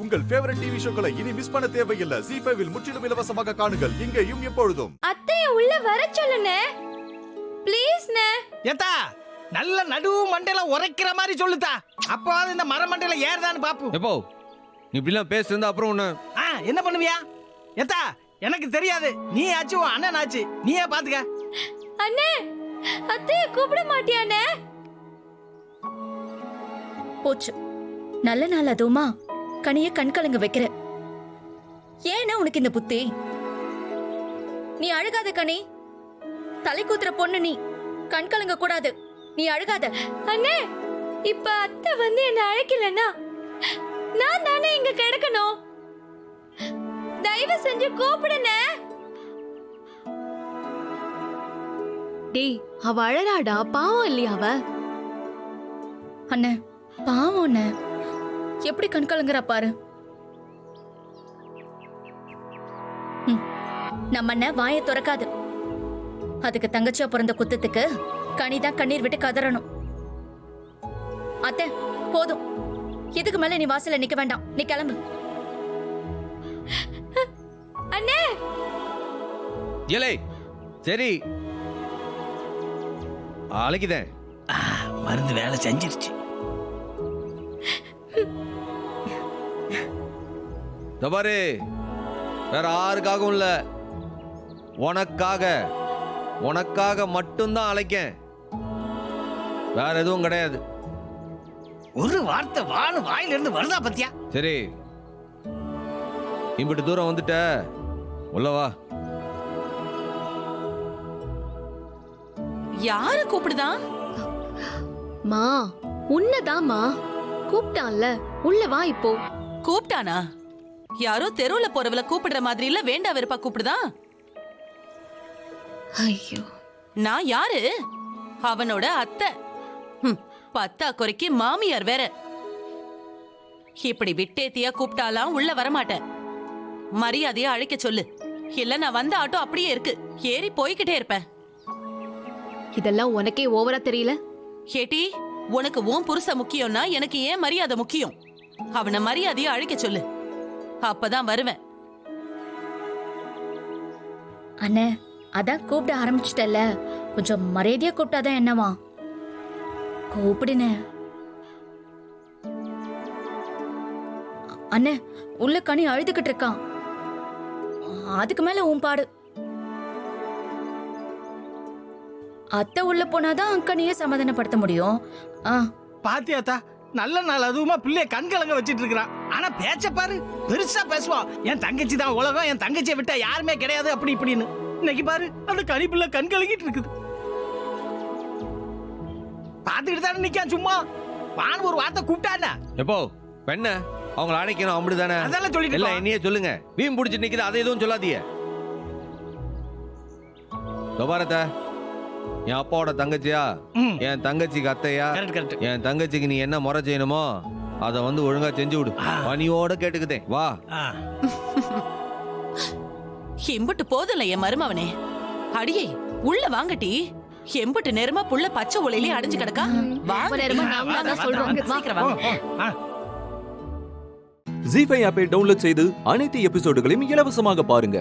உங்கள் favourite TV ஷோக்களை இனி miss பண்ண தேவையில்லை. ZEE5 இல் முற்றிலும் இலவசமாக காணுங்கள். இங்கேயும் எப்பொழுதும். அத்தைய உள்ள வர சொல்லுனே ப்ளீஸ் நே. ஏத்தா நல்ல நடுவு மண்டையில உரைக்கிற மாதிரி சொல்லுதா. அப்போது இந்த மர மண்டையில ஏறுதான்னு பாப்பு. எப்போ நீ இப்படிலாம் பேசுறதா அப்புறம் ஒண்ணு என்ன பண்ணுவியா? ஏத்தா எனக்கு தெரியாது. நீ ஆச்சு உன் அண்ணன் ஆச்சு, நீயே பாத்துக்க. அண்ணே அத்தைய கூப்பிட மாட்டியானே? போச்சு, நல்ல நாள் அதுவுமா கனிய கண் கலங்க வைக்கிற. ஏன்னா உனக்கு இந்த புத்தி? நீ அழுகாத கனி, தலை கூத்துற பொண்ணு நீ. கண் கலங்க கூடாது, நீ அழுகாத. அண்ணே இப்ப அத்தை வந்து என்ன அழைக்கலன்னா நான் தானே இங்க கிடக்கணும். தயவு செஞ்சு கூப்பிடுனே. டேய் அவ அழறாடா, பாவம் இல்லையா அவ? அண்ணே பாவம் அண்ணே, எப்படி கண் கலங்குறா பாரு. நம்ம அண்ணன் வாயை திறக்காது. அதுக்கு தங்கச்சியா பிறந்த குத்தத்துக்கு கனிதான் கண்ணீர் விட்டு கதறணும். அத்தை போதும், இதுக்கு மேல நீ வாசல்ல நிக்க வேண்டாம், நீ கிளம்பு. அண்ணே ஏலே சரி அழைக்குதேன். மருந்து வேலை செஞ்சிருச்சு. பாரு, வேற யாருக்காகவும் இல்ல, உனக்காக மட்டும்தான் அழைக்கேன், வேற எதுவும் கிடையாது. ஒரு வார்த்தை வாயில இருந்து வருதா பத்தியா? சரி, இம்பிட்டு தூரம் வந்துட்ட, உள்ளவா. யாரு கூப்பிடுதான்? மா உன்னதாமா கூப்பிட்டான்ல, உள்ள வா இப்போ. கூப்பிட்டானா? யாரோ தெருவுல போறவள கூப்பிடுற மாதிரி இல்ல, வேண்டா வெறுப்பா கூப்பிடுதான். ஐயோ, நான் யாரு? அவனோட அத்தை. பத்தா குறைக்கு மாமியார் வேற. இப்படி விட்டேத்தியா கூப்பிட்டாலாம் உள்ள வரமாட்டேன். மரியாதையா அழைக்க சொல்லு, இல்ல நான் வந்த ஆட்டோ அப்படியே இருக்கு, ஏறி போய்கிட்டே இருப்பேன். இதெல்லாம் உனக்கே ஓவரா தெரியல? கேட்டி, உனக்கு உன் புருஷ முக்கியம்னா எனக்கு ஏன் மரியாதை முக்கியம். அவனை மரியாதையா அழைக்க சொல்லு, அப்பதான் வருவேன். அண்ணே அதான் கூப்பிட ஆரம்பிச்சிட்டல, கொஞ்சம் மரியாதையா கூப்பிட்டாதான் என்னவா? கூப்பிடுனே. அண்ணே உள்ள கனி அழுதுகிட்டு இருக்கான், அதுக்கு மேல உன் பாடு. அத்தை உள்ள போனாதான் கனியை சமாதானப்படுத்த முடியும். பாத்தியாத்தா, நல்ல நாள் அதுவுமா பிள்ளைய கண் கலங்க வச்சிட்டு இருக்கிறான். ஆனா பேச்ச பாரு, பெருசா பேசுவான். என் தங்கச்சி தான் உலகம், என் தங்கச்சியை விட்டா யாருமே கிடையாது, அப்படி இப்படின்னு. இன்னைக்கு பாரு, அந்த கனி பிள்ளை கண் கலங்கிட்டு இருக்குது. பாத்துக்கிட்டு தானே நிக்கான் சும்மா. வான் ஒரு வார்த்தை கூப்பிட்டானா? எப்போ பெண்ண அவங்கள அழைக்கணும், அப்படிதானே? அதெல்லாம் சொல்லிட்டு இல்ல என்னையே சொல்லுங்க. வீம் பிடிச்சி நிக்குது, அதை எதுவும் சொல்லாதீங்க. பாரத, என் அப்பாவோட தங்கச்சியா, என் தங்கச்சிக்கு அத்தையா, என் தங்கச்சிக்கு நீ என்ன முறை செய்யணுமோ அத வந்து ஒழுங்கா செஞ்சு விடு. பணியோட கேட்டுக்குதே, வா. எம்புட்டு போதல என் மருமவனே. அடியே உள்ள வாங்கட்டி. எம்புட்டு நேரமா புள்ள பச்சை ஒலையிலே அடைஞ்சு கிடக்கா. சீக்கிரம் வாங்க. ZEE5 ஆப்பை டவுன்லோட் செய்து அனைத்து எபிசோடுகளையும் இலவசமாக பாருங்க.